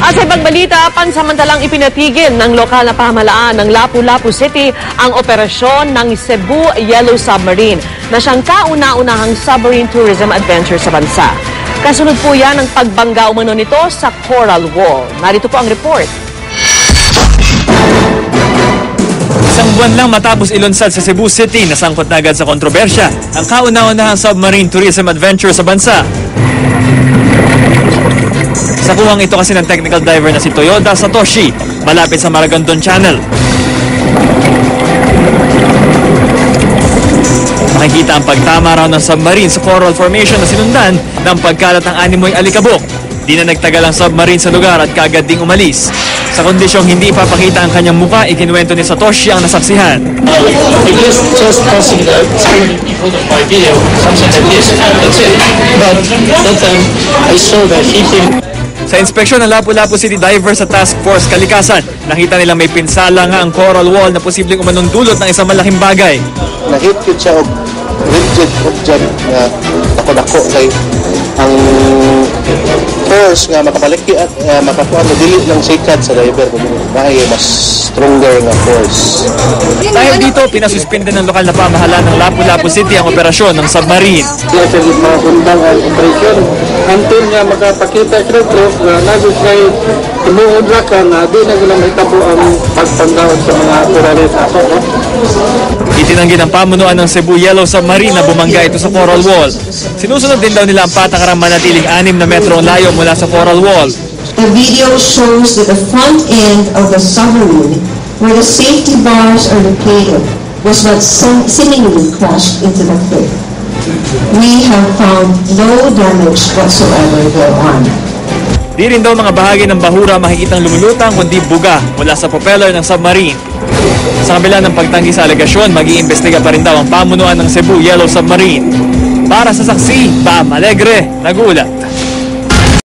At sa ibang balita, pansamantalang ipinatigil ng lokal na pamahalaan ng Lapu-Lapu City ang operasyon ng Cebu Yellow Submarine na siyang kauna-unahang submarine tourism adventure sa bansa. Kasunod po yan ang pagbangga umano nito sa Coral Wall. Narito po ang report. Isang buwan lang matapos ilunsad sa Cebu City, nasangkot na agad sa kontrobersya ang kauna-unahang submarine tourism adventure sa bansa. Sa kuwang ito kasi ng technical diver na si Toyoda Satoshi, malapit sa Maragondon Channel. Makikita ang pagtama raw ng submarine sa coral formation na sinundan ng pagkalat ng animoy alikabok. Di na nagtagal ang submarine sa lugar at kaagad ding umalis. Sa kondisyong hindi ipapakita ang kanyang mukha, ikinuwento ni Satoshi ang nasaksihan. Just passing the people by video, something like this, that's it. But that time, I saw that he came. Sa inspeksyon ng Lapu-Lapu City Divers sa Task Force Kalikasan, nakita nilang may pinsala nga ang coral wall na posibleng umanong dulot ng isang malaking bagay. Nahit yun siya og rigid object na dako-dako kay ang force nga makapaliki at makakuha na dili ng sikat sa diver kung may mas stronger nga force. Dahil dito, pinasuspinde ng lokal na pamahalaan ng Lapu-Lapu City ang operasyon ng submarine. Diya sa mga undang ang operasyon until nga makapakita krok na nagusay tumuod ra ka na di na gila mahitabo ang pagpanggawad sa mga coralit aso. Itinanggi ng pamunuan ng Cebu Yellow Submarine na bumangga ito sa coral wall. Sinusunod din daw nila ang patakarang manatiling 6 na metro ang layo mula sa coral wall. The video shows that the front end of the submarine, where the safety bars are located, was what seemingly crashed into the cliff. We have found no damage whatsoever thereon. Di rin daw mga bahagi ng bahura makikitang lumulutang kundi buga mula sa propeller ng submarine. Sa kabila ng pagtanggi sa alegasyon, mag-iimbestiga pa rin daw ang pamunuan ng Cebu Yellow Submarine. Para sa saksi, Bam Alegre, nag-uulat.